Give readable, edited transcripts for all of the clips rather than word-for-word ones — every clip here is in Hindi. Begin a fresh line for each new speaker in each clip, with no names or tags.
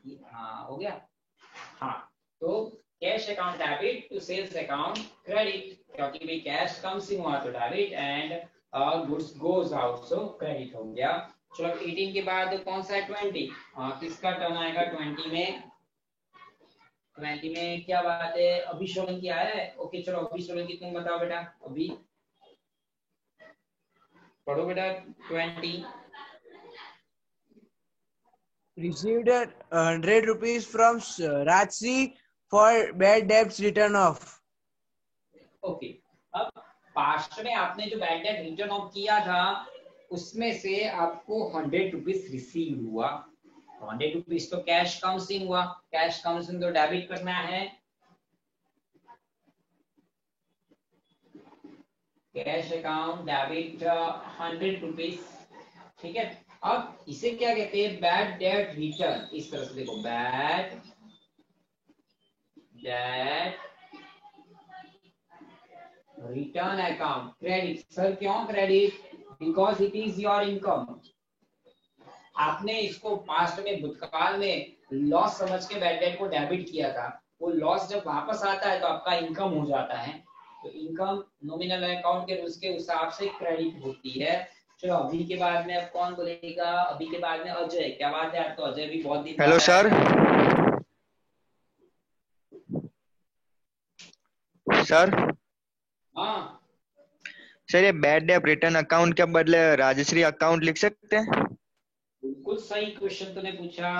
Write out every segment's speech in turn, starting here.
हाँ हो गया। हाँ तो cash account debit to sales account credit, क्योंकि भी कैश कम्स इन हुआ तो debit and goods goes out so credit हो गया। चलो 18 के बाद कौन सा है 20, किसका टर्न आएगा 20 में? 20 में क्या बात है, अभी सोलंकी आया है। ओके चलो अभी सोलंकी तुम बताओ बेटा, अभी पढ़ो बेटा 20।
Received 100 rupees from Rajsi for bad debts written off.
Okay अब पास्ट में आपने जो बैड डेट रिटर्न ऑफ किया था उसमें से आपको 100 रुपीज रिसीव हुआ। 100 रुपीज तो कैश कम्स इन हुआ, कैश कम्स इन तो डेबिट करना है, कैश अकाउंट डेबिट 100 रुपीज। ठीक है, अब इसे क्या कहते हैं? Bad debt return. इस तरह से देखो, bad debt return account credit. Sir क्यों credit? Because it is your income. आपने इसको पास्ट में भूतकाल में लॉस समझ के बैड डेट को डेबिट किया था, वो लॉस जब वापस आता है तो आपका इनकम हो जाता है। तो इनकम नॉमिनल अकाउंट के रूल्स के हिसाब से क्रेडिट होती है। चलो अभी के बाद में अब कौन बोलेगा? अभी के बाद में अजय। क्या बात है, आप तो अजय भी बहुत दिन।
Hello sir. सर
हाँ
सर, ये बैड डेट रिटर्न अकाउंट के बदले राजश्री अकाउंट लिख सकते हैं?
बिल्कुल सही क्वेश्चन तूने पूछा।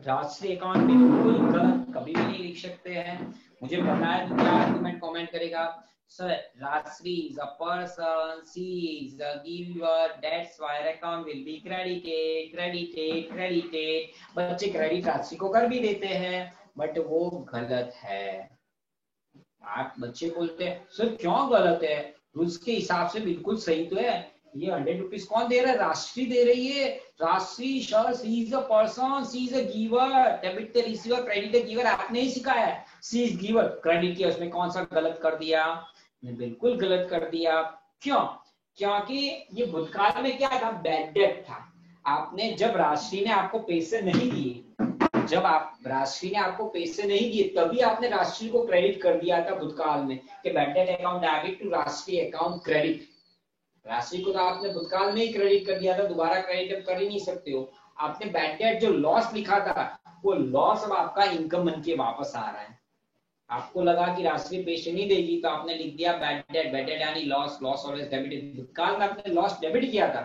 राजश्री अकाउंट बिल्कुल गलत कभी भी नहीं लिख सकते हैं। मुझे पता है तू क्या आर्गुमेंट कमेंट करेगा। Sir Rajshree is a person, she is a giver, that's why account will be credited credited credited. बच्चे क्रेडिट राजश्री को कर भी देते हैं बट वो गलत है। आप बच्चे बोलते हैं सर क्यों गलत है? रूल्स के हिसाब से बिल्कुल सही तो है। ये 100 रुपीज कौन दे रहा है? राशि दे रही है। Rashi sir, she is a person, she is a giver, debit the receiver credit the giver. आपने ही सिखाया है सी इज गिवर, क्रेडिट किया, उसमें कौन सा गलत कर दिया? बिल्कुल गलत कर दिया। क्यों? क्योंकि ये भूतकाल में क्या था? बैड डेट था। आपने जब राशि ने आपको पैसे नहीं दिए, जब आप राशि ने आपको पैसे नहीं दिए तभी आपने राशि को क्रेडिट कर दिया था भूतकाल में कि bad debt account debit to Rashi account credit. Rashi को तो आपने भूतकाल में ही क्रेडिट कर दिया था, दोबारा क्रेडिट अब कर ही नहीं सकते हो। आपने बैड डेट जो लॉस लिखा था वो लॉस अब आपका इनकम बन के वापस आ रहा है। आपको लगा कि राशि पैसे नहीं देगी तो आपने लिख दिया बैड डेट। बैड डेट यानी लॉस, लॉस ऑलवेज डेबिट। भूतकाल में आपने लॉस डेबिट किया था,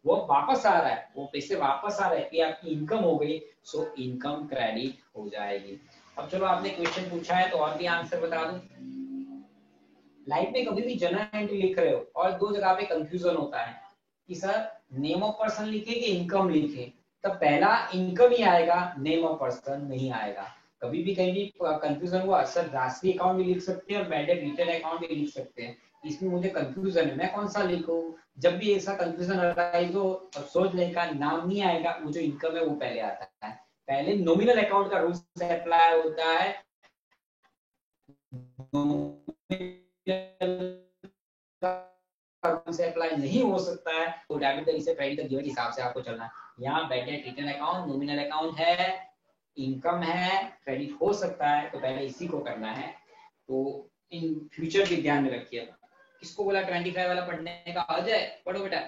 वो वापस आ रहा है, वो पैसे वापस आ रहे हैं कि आपकी इनकम हो गई, सो इनकम क्रेडिट हो जाएगी। अब चलो आपने क्वेश्चन पूछा है तो और भी आंसर बता दूं। लाइफ में कभी भी जर्नल एंट्री लिख रहे हो और दो जगह पे कंफ्यूजन होता है कि सर नेम ऑफ पर्सन लिखे कि इनकम लिखे, तब पहला इनकम ही आएगा, नेम ऑफ पर्सन नहीं आएगा। कभी भी कहीं भी कंफ्यूजन हुआ, सर राशि अकाउंट भी लिख सकते हैं और बैड डेट रिटर्न अकाउंट भी लिख सकते हैं, इसमें मुझे कंफ्यूजन है मैं कौन सा लिखूं। जब भी ऐसा कंफ्यूजन आता है तो सोच ले का नाम नहीं आएगा, वो जो इनकम है वो पहले आता है। पहले नॉमिनल अकाउंट का रूल्स अप्लाई होता है। से अप्लाई नहीं हो सकता है तो debit the receipt credit the given के हिसाब से आपको चलना है। यहाँ bad debt return account nominal account है, इनकम है, क्रेडिट हो सकता है तो पहले इसी को करना है। तो इन फ्यूचर भी ध्यान में रखिएगा। किसको बोला 25 वाला पढ़ने का? अजय पढ़ो बेटा।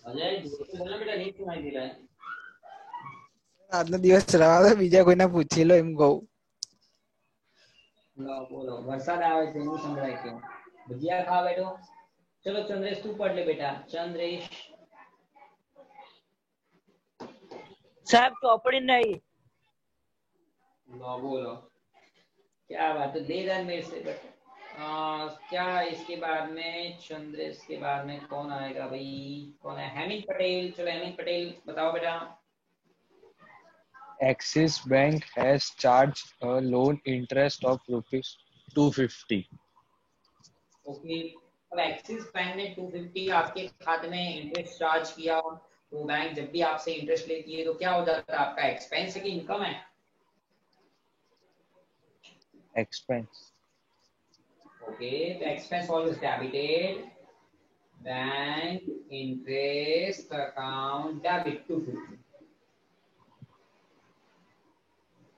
अजय बोलना बेटा, नहीं सुनाई दे रहा है।
આજનો દિવસ ચલાવવા બીજા કોઈને પૂછી લો એમ કહું.
બોલો વરસાદ આવે છે એનું સંભળાય કે ભજીયા ખાવા બેઠો? चलो चंद्रेश तू पढ़ ले बेटा। चंद्रेश
साहब चौपड़ी नहीं।
लो बोलो क्या बात है, दे रहा मेरे से बेटा। क्या इसके बाद में चंद्रेश के बाद में कौन आएगा भाई? कौन है? हेमिंग पटेल। चलो हेमिंग पटेल बताओ बेटा।
Axis Bank has charged a loan interest of rupees 250.
Okay, अब एक्सिस बैंक ने 250 आपके खाते में इंटरेस्ट चार्ज किया, तो बैंक जब भी आपसे इंटरेस्ट लेती है तो क्या हो जाता है? आपका एक्सपेंस है कि इनकम है?
Expense.
ओके, तो expense always debited, bank interest account debit 250।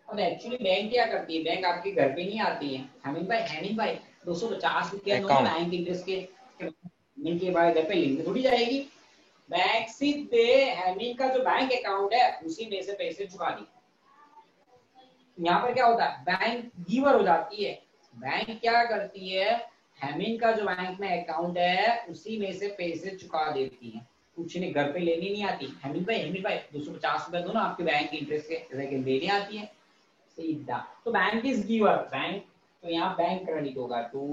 अब एक्चुअली बैंक क्या करती है, बैंक आपके घर पे नहीं आती है। हेमिंग भाई 250 रुपया नो
Account.
बैंक इंटरेस्ट के इनके बाद घर पे लिंक थोड़ी जाएगी। बैंक सीधे हेमिंग का जो बैंक अकाउंट है उसी में से पैसे चुका दी। यहाँ पर क्या होता है, बैंक गिवर हो जाती है। बैंक क्या करती है, हेमिंग का जो बैंक में अकाउंट है उसी में से पैसे चुका देती है, कुछ ने घर पे लेनी नहीं आती। हेमिंग भाई 250 रुपए दो ना, आपके बैंक इंटरेस्ट के लेने आती है सीधा। तो बैंक इज गिवर, बैंक, तो यहाँ बैंक क्रेडिट होगा टू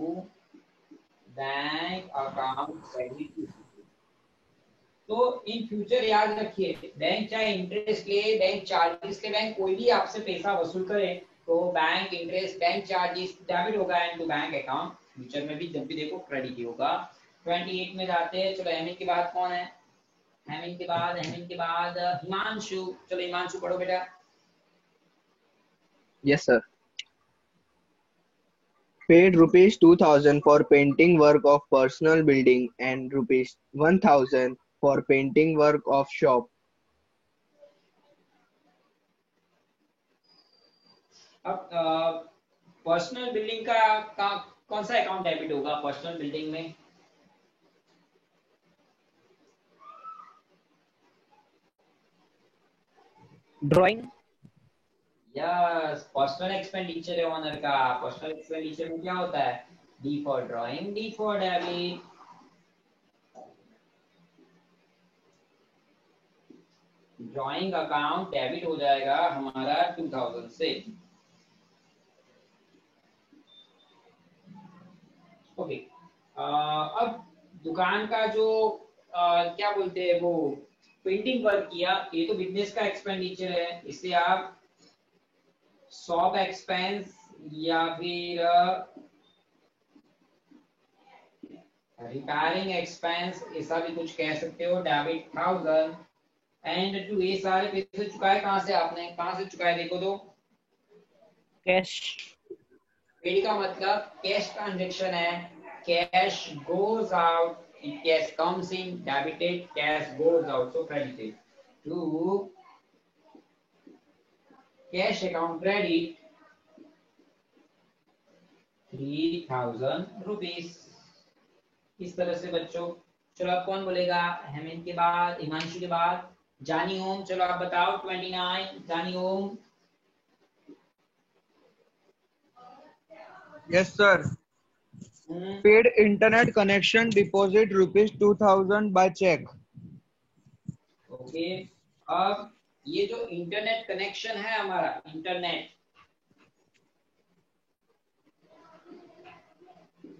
बैंक अकाउंट क्रेडिट। तो इन फ्यूचर याद रखिए, बैंक चाहे इंटरेस्ट ले, बैंक चार्जेस ले, बैंक कोई भी आपसे पैसा वसूल करे तो bank interest, bank charges debit होगा इनटू बैंक अकाउंट। फ्यूचर में भी जब भी देखो क्रेडिट ही होगा। 28 में जाते हैं। चलो हेमिंग के बाद कौन है, हेमिंग के बाद हिमांशु। चलो हिमांशु पढ़ो बेटा।
Yes, sir. Paid rupees 2000 for painting work of personal building and rupees 1000 for painting work of shop.
अब पर्सनल बिल्डिंग का कौन सा अकाउंट डेबिट होगा पर्सनल बिल्डिंग में?
ड्राइंग।
यस, पर्सनल एक्सपेंडिचर है ओनर का। पर्सनल एक्सपेंडिचर में क्या होता है, D for drawing, D for debit. Drawing account debit हो जाएगा हमारा 2000 से। ओके, अब दुकान का जो क्या बोलते हैं वो पेंटिंग वर्क किया, ये तो बिजनेस का एक्सपेंडिचर है, इसे आप शॉप एक्सपेंस या फिर रिपेयरिंग एक्सपेंस ऐसा भी कुछ कह सकते हो। डेबिट 1000 एंड टू, ये सारे पैसे चुकाए कहाँ से, आपने कहाँ से चुकाए देखो तो।
कैश।
पेड का मतलब कैश ट्रांजेक्शन है, cash goes out, cash comes in, debited, cash goes out, so credited to cash account credit 3000 rupees. इस तरह से बच्चों। चलो अब कौन बोलेगा, हेमिंग के बाद, हिमांशु के बाद जानी ओम। चलो आप बताओ 29, जानी ओम।
Yes, sir. Paid internet connection deposit rupees 2000 by check.
Okay, अब ये जो इंटरनेट कनेक्शन है हमारा, internet,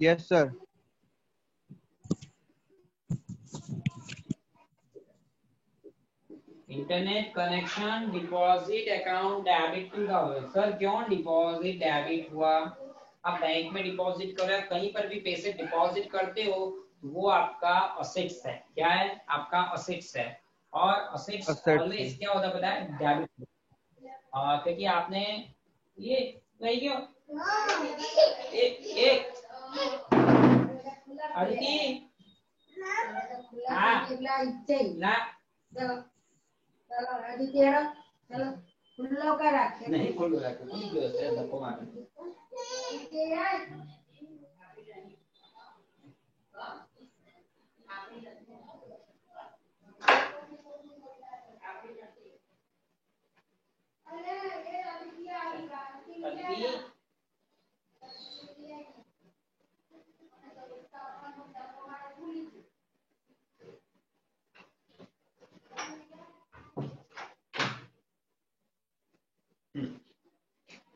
Yes, sir.
Internet connection deposit account debit 2000। Sir क्यों डिपॉजिट डेबिट हुआ? आप बैंक में डिपॉजिट करो या कहीं पर भी पैसे डिपॉजिट करते हो वो आपका असेट्स है। क्या है? आपका असेट्स है। और असेट्स ऑलवेज क्या होता है पता है, डेबिट। क्योंकि आपने ये नहीं क्यों एक अदिति नहीं खुल रहा है, धक्को मार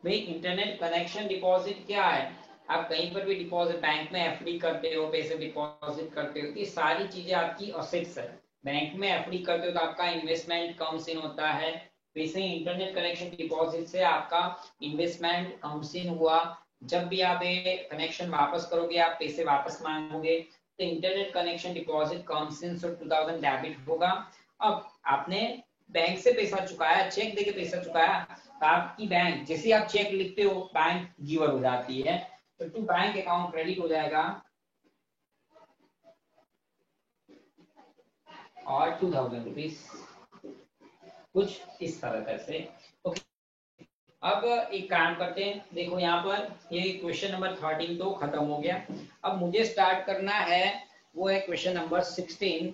भाई। इंटरनेट कनेक्शन डिपॉजिट क्या है? आप कहीं पर भी डिपॉजिट, बैंक में एफडी करते हो, पैसे डिपॉजिट करते हो, ये सारी चीजें आपकी असेट्स है। बैंक में एफडी करते हो तो आपका इन्वेस्टमेंट कम्स इन होता है। वैसे इंटरनेट कनेक्शन डिपॉजिट से आपका इन्वेस्टमेंट कम्स इन हुआ। जब भी आप ये कनेक्शन वापस करोगे, आप पैसे वापस मांगोगे, तो internet connection deposit comes in, so 2000 debit होगा। अब आपने बैंक से पैसा चुकाया, चेक देके पैसा चुकाया, तो आपकी बैंक, जैसे आप चेक लिखते हो बैंक गिवर हो जाती है। तो टू बैंक अकाउंट क्रेडिट हो जाएगा और 2000 रुपीज, कुछ इस तरह से। ओके, अब एक काम करते हैं, देखो यहाँ पर ये क्वेश्चन नंबर 13 तो खत्म हो गया। अब मुझे स्टार्ट करना है वो है क्वेश्चन नंबर 16